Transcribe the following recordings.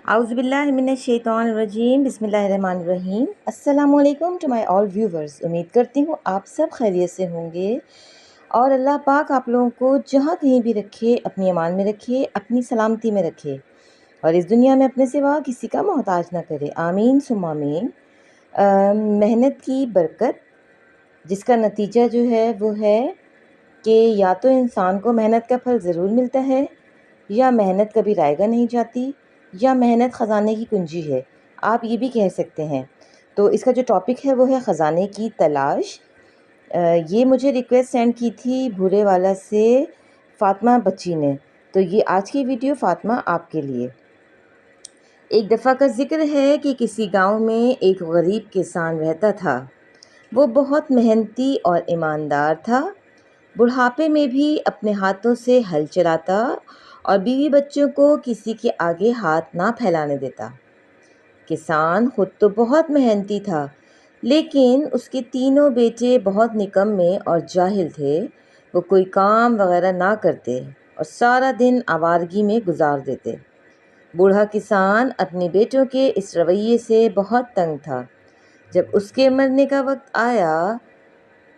आउज़ुबिल्लाहिमिनश्शैतानिर्रजीम बिस्मिल्लाहिर्रहमानिर्रहीम। अस्सलामु अलैकुम टू माय ऑल व्यूवर्स। उम्मीद करती हूँ आप सब खैरियत से होंगे और अल्लाह पाक आप लोगों को जहाँ कहीं भी रखे अपनी अमान में रखे, अपनी सलामती में रखे और इस दुनिया में अपने सिवा किसी का मोहताज ना करे। आमीन सुम्मा आमीन। मेहनत की बरकत, जिसका नतीजा जो है वो है कि या तो इंसान को मेहनत का फल ज़रूर मिलता है, या मेहनत कभी रायगा नहीं जाती, या मेहनत ख़जाने की कुंजी है, आप ये भी कह सकते हैं। तो इसका जो टॉपिक है वो है ख़जाने की तलाश। ये मुझे रिक्वेस्ट सेंड की थी भूरे वाला से फ़ातिमा बच्ची ने। तो ये आज की वीडियो फ़ातिमा आपके लिए। एक दफ़ा का ज़िक्र है कि किसी गांव में एक गरीब किसान रहता था। वो बहुत मेहनती और ईमानदार था। बुढ़ापे में भी अपने हाथों से हल चलाता और बीवी बच्चों को किसी के आगे हाथ ना फैलाने देता। किसान खुद तो बहुत मेहनती था, लेकिन उसके तीनों बेटे बहुत निकम्मे और जाहिल थे। वो कोई काम वगैरह ना करते और सारा दिन आवारगी में गुजार देते। बूढ़ा किसान अपने बेटों के इस रवैये से बहुत तंग था। जब उसके मरने का वक्त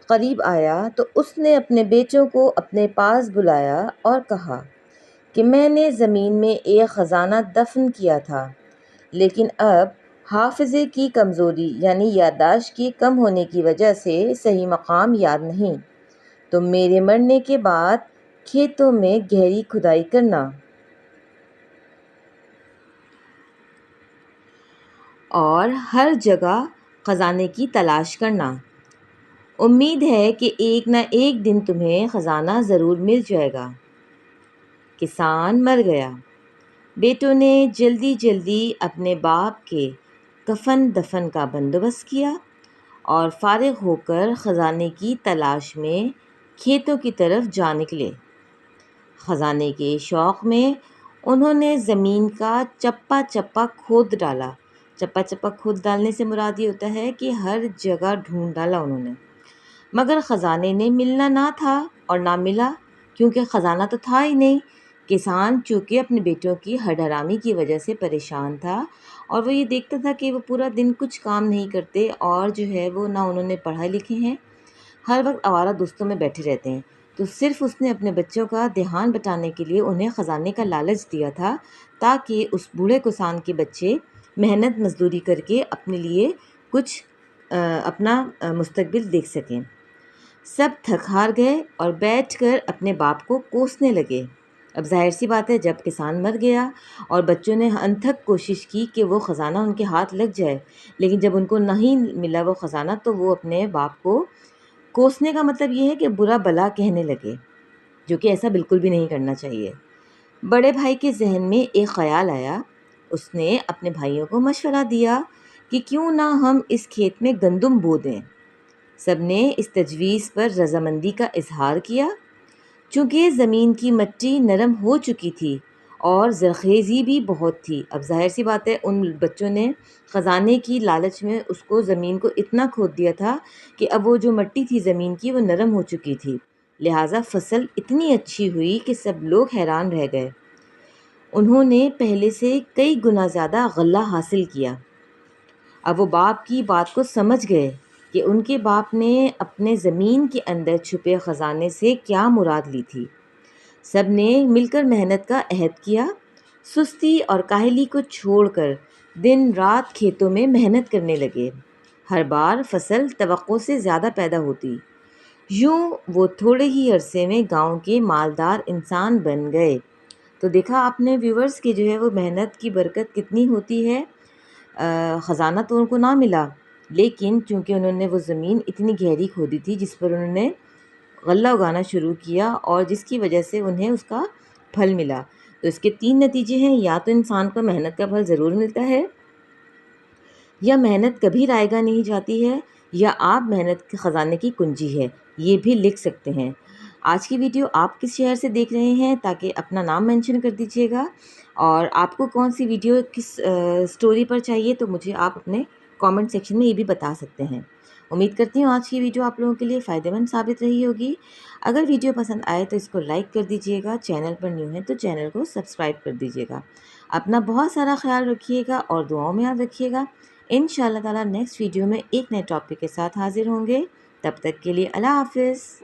करीब आया तो उसने अपने बेटों को अपने पास बुलाया और कहा कि मैंने ज़मीन में एक ख़जाना दफन किया था, लेकिन अब हाफ़िज़े की कमज़ोरी यानी याददाश्त की कम होने की वजह से सही मकाम याद नहीं। तो मेरे मरने के बाद खेतों में गहरी खुदाई करना और हर जगह ख़जाने की तलाश करना। उम्मीद है कि एक न एक दिन तुम्हें ख़जाना ज़रूर मिल जाएगा। किसान मर गया। बेटों ने जल्दी जल्दी अपने बाप के कफन दफन का बंदोबस्त किया और फारिग होकर ख़जाने की तलाश में खेतों की तरफ जा निकले। ख़जाने के शौक़ में उन्होंने ज़मीन का चप्पा चप्पा खोद डाला। चप्पा चप्पा खोद डालने से मुराद ये होता है कि हर जगह ढूंढ डाला उन्होंने, मगर ख़जाने ने मिलना ना था और ना मिला, क्योंकि ख़जाना तो था ही नहीं। किसान चूँकि अपने बेटों की हरहरामी की वजह से परेशान था और वो ये देखता था कि वो पूरा दिन कुछ काम नहीं करते और जो है वो ना उन्होंने पढ़ा लिखे हैं, हर वक्त आवारा दोस्तों में बैठे रहते हैं। तो सिर्फ उसने अपने बच्चों का ध्यान बटाने के लिए उन्हें ख़जाने का लालच दिया था, ताकि उस बूढ़े किसान के बच्चे मेहनत मजदूरी करके अपने लिए कुछ अपना मुस्तकबिल देख सकें। सब थक हार गए और बैठकर अपने बाप को कोसने लगे। अब जाहिर सी बात है, जब किसान मर गया और बच्चों ने अनथक कोशिश की कि वो ख़जाना उनके हाथ लग जाए, लेकिन जब उनको नहीं मिला वो ख़जाना, तो वो अपने बाप को कोसने का मतलब ये है कि बुरा भला कहने लगे, जो कि ऐसा बिल्कुल भी नहीं करना चाहिए। बड़े भाई के जहन में एक ख़याल आया। उसने अपने भाइयों को मशवरा दिया कि क्यों ना हम इस खेत में गंदम बो दें। सब ने इस तजवीज़ पर रजामंदी का इजहार किया। चूँकि ज़मीन की मिट्टी नरम हो चुकी थी और ज़रख़ेज़ी भी बहुत थी। अब ज़ाहिर सी बात है, उन बच्चों ने ख़जाने की लालच में उसको ज़मीन को इतना खोद दिया था कि अब वो जो मिट्टी थी ज़मीन की वो नरम हो चुकी थी। लिहाजा फसल इतनी अच्छी हुई कि सब लोग हैरान रह गए। उन्होंने पहले से कई गुना ज़्यादा गल्ला हासिल किया। अब वो बाप की बात को समझ गए कि उनके बाप ने अपने ज़मीन के अंदर छुपे ख़जाने से क्या मुराद ली थी। सब ने मिलकर मेहनत का अहद किया। सुस्ती और काहली को छोड़कर दिन रात खेतों में मेहनत करने लगे। हर बार फसल तवक्को से ज़्यादा पैदा होती। यूँ वो थोड़े ही अरसे में गांव के मालदार इंसान बन गए। तो देखा आपने व्यूवर्स की जो है वो मेहनत की बरकत कितनी होती है। ख़जाना तो उनको ना मिला, लेकिन चूँकि उन्होंने वो ज़मीन इतनी गहरी खोदी थी जिस पर उन्होंने गल्ला उगाना शुरू किया और जिसकी वजह से उन्हें उसका फल मिला। तो इसके 3 नतीजे हैं, या तो इंसान को मेहनत का फल ज़रूर मिलता है, या मेहनत कभी रायगा नहीं जाती है, या आप मेहनत के ख़जाने की कुंजी है। ये भी लिख सकते हैं। आज की वीडियो आप किस शहर से देख रहे हैं, ताकि अपना नाम मेंशन कर दीजिएगा, और आपको कौन सी वीडियो किस स्टोरी पर चाहिए तो मुझे आप अपने कमेंट सेक्शन में ये भी बता सकते हैं। امید کرتی ہوں آج کی ویڈیو آپ لوگوں کے لیے فائدہ مند ثابت رہی ہوگی۔ اگر ویڈیو پسند آئے تو اس کو لائک کر دیجیے گا، چینل پر نیو ہے تو چینل کو سبسکرائب کر دیجیے گا۔ اپنا بہت سارا خیال رکھیے گا اور دعاؤں میں یاد رکھیے گا۔ انشاءاللہ تعالیٰ نیکسٹ ویڈیو میں ایک نئے ٹاپک کے ساتھ حاضر ہوں گے۔ تب تک کے لیے اللہ حافظ۔